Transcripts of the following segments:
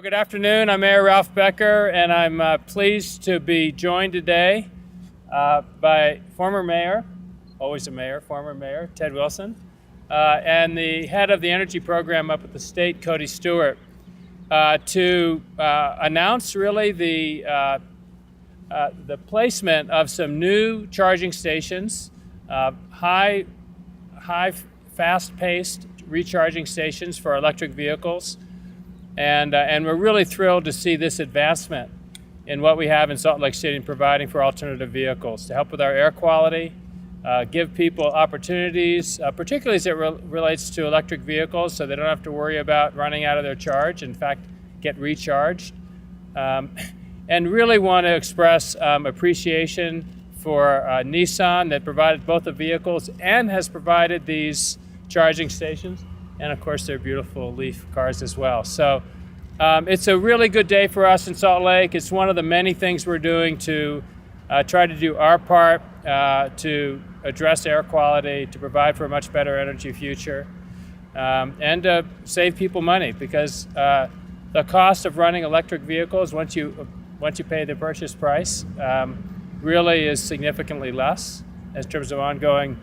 Good afternoon. I'm Mayor Ralph Becker, and I'm pleased to be joined today by former mayor, always a mayor, former mayor, Ted Wilson, and the head of the energy program up at the state, Cody Stewart, to announce really the placement of some new charging stations, high, fast-paced recharging stations for electric vehicles. And we're really thrilled to see this advancement in what we have in Salt Lake City in providing for alternative vehicles to help with our air quality, give people opportunities, particularly as it relates to electric vehicles, so they don't have to worry about running out of their charge, in fact, get recharged. And really want to express appreciation for Nissan that provided both the vehicles and has provided these charging stations, and of course their beautiful Leaf cars as well. So it's a really good day for us in Salt Lake. It's one of the many things we're doing to try to do our part to address air quality, to provide for a much better energy future, and to save people money, because the cost of running electric vehicles, once you pay the purchase price, really is significantly less in terms of ongoing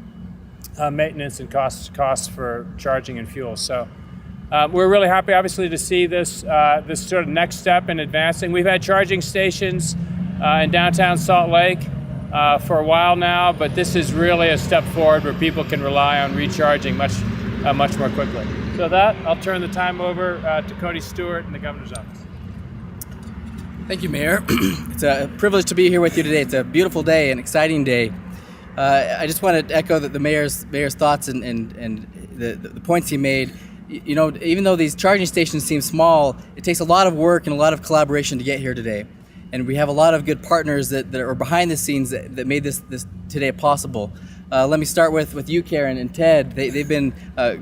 maintenance and costs for charging and fuel. So we're really happy, obviously, to see this sort of next step in advancing. We've had charging stations in downtown Salt Lake for a while now, but this is really a step forward where people can rely on recharging much more quickly. So that, I'll turn the time over to Cody Stewart in the governor's office. Thank you, Mayor. It's a privilege to be here with you today. It's a beautiful day, an exciting day. I just want to echo the mayor's thoughts and the points he made. You know, even though these charging stations seem small, it takes a lot of work and a lot of collaboration to get here today. And we have a lot of good partners that are behind the scenes that made this today possible. Let me start with UCAIR and Ted. They've been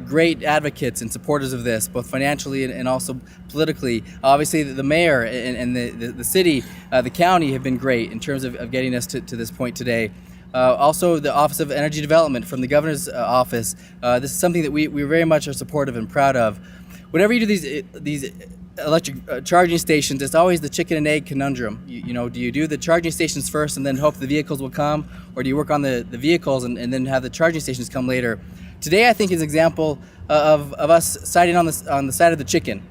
great advocates and supporters of this, both financially and also politically. Obviously, the mayor and the city, the county have been great in terms of getting us to this point today. Also, the Office of Energy Development from the governor's office. This is something that we very much are supportive and proud of. Whenever you do these electric charging stations, it's always the chicken and egg conundrum. You know, do you do the charging stations first and then hope the vehicles will come, or do you work on the vehicles and then have the charging stations come later? Today, I think, is an example of us siding on the side of the chicken.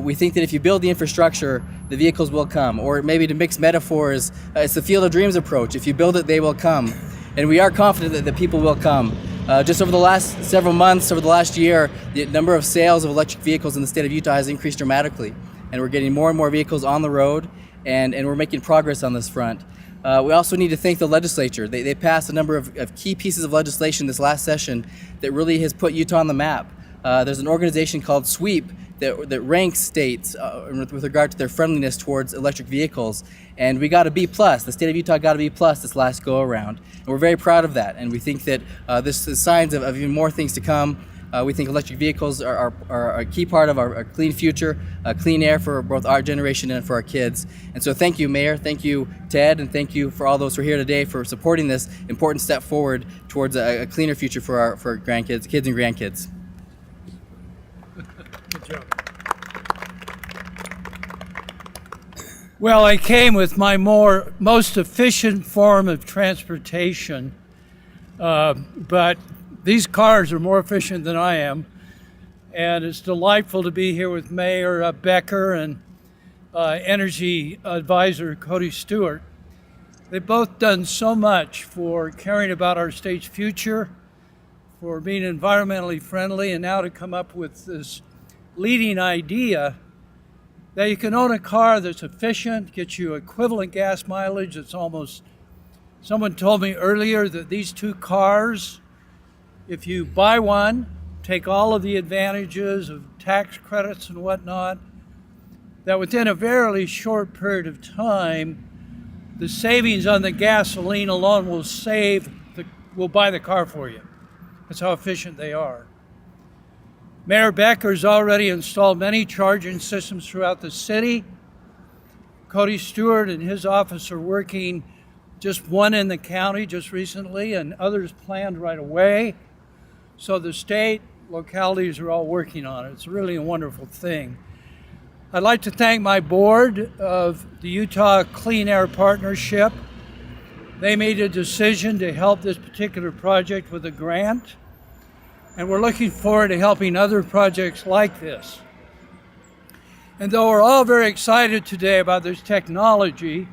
We think that if you build the infrastructure, the vehicles will come. Or maybe to mix metaphors, it's the Field of Dreams approach. If you build it, they will come. And we are confident that people will come. Just over the last several months, over the last year, the number of sales of electric vehicles in the state of Utah has increased dramatically. And we're getting more and more vehicles on the road, and we're making progress on this front. We also need to thank the legislature. They passed a number of key pieces of legislation this last session that really has put Utah on the map. There's an organization called SWEEP that ranks states with regard to their friendliness towards electric vehicles, and we got a B+. The state of Utah got a B+ this last go around, and we're very proud of that. And we think that this is signs of even more things to come. We think electric vehicles are a key part of our clean future, clean air for both our generation and for our kids. And so thank you, Mayor, thank you, Ted, and thank you for all those who are here today for supporting this important step forward towards a cleaner future for our grandkids, kids and grandkids. Good job. Well, I came with my most efficient form of transportation, but these cars are more efficient than I am, and it's delightful to be here with Mayor Becker and Energy Advisor Cody Stewart. They've both done so much for caring about our state's future, for being environmentally friendly, and now to come up with this leading idea that you can own a car that's efficient, gets you equivalent gas mileage. It's almost, someone told me earlier that these two cars, if you buy one, take all of the advantages of tax credits and whatnot, that within a very short period of time, the savings on the gasoline alone will buy the car for you. That's how efficient they are. Mayor Becker's already installed many charging systems throughout the city. Cody Stewart and his office are working just one in the county just recently, and others planned right away. So the state, localities are all working on it. It's really a wonderful thing. I'd like to thank my board of the Utah Clean Air Partnership. They made a decision to help this particular project with a grant, and we're looking forward to helping other projects like this. And though we're all very excited today about this technology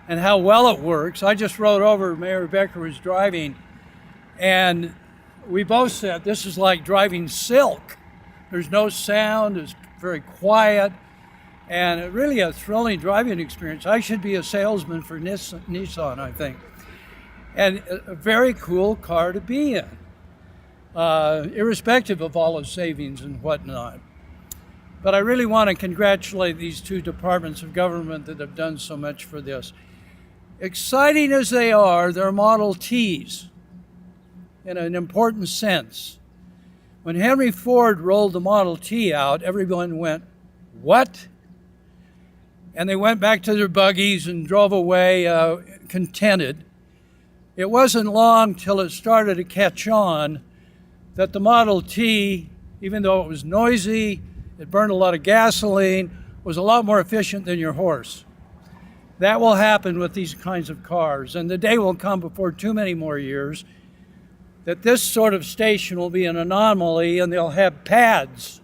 and how well it works, I just rode over, Mayor Becker was driving, and we both said this is like driving silk. There's no sound, it's very quiet, and really a thrilling driving experience. I should be a salesman for Nissan, I think. And a very cool car to be in, irrespective of all the savings and whatnot. But I really want to congratulate these two departments of government that have done so much for this. Exciting as they are, they're Model Ts in an important sense. When Henry Ford rolled the Model T out, everyone went, "What?" And they went back to their buggies and drove away contented. It wasn't long till it started to catch on that the Model T, even though it was noisy, it burned a lot of gasoline, was a lot more efficient than your horse. That will happen with these kinds of cars, and the day will come before too many more years that this sort of station will be an anomaly, and they'll have pads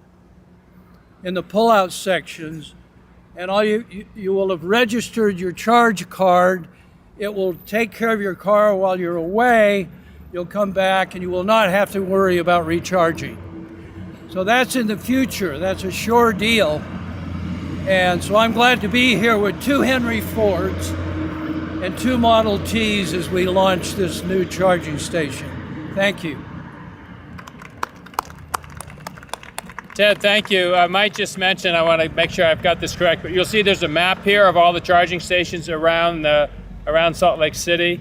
in the pull-out sections, and all you will have registered your charge card. It will take care of your car while you're away. You'll come back, and you will not have to worry about recharging. So that's in the future. That's a sure deal. And so I'm glad to be here with two Henry Fords and two Model Ts as we launch this new charging station. Thank you. Ted, thank you. I might just mention, I want to make sure I've got this correct, but you'll see there's a map here of all the charging stations around Salt Lake City,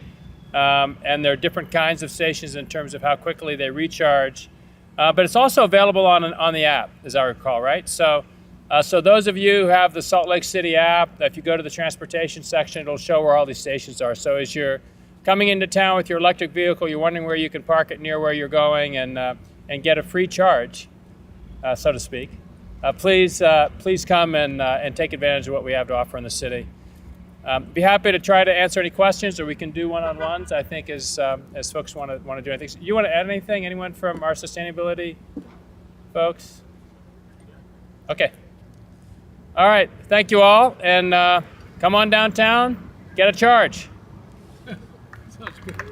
and there are different kinds of stations in terms of how quickly they recharge. But it's also available on the app, as I recall, right? So those of you who have the Salt Lake City app, if you go to the transportation section, it'll show where all these stations are. So as you're coming into town with your electric vehicle, you're wondering where you can park it near where you're going and get a free charge, so to speak. Please come and take advantage of what we have to offer in the city. Be happy to try to answer any questions, or we can do one-on-ones, I think, as folks want to do anything. You want to add anything? Anyone from our sustainability folks? Okay. All right. Thank you all, and come on downtown, get a charge. Sounds good.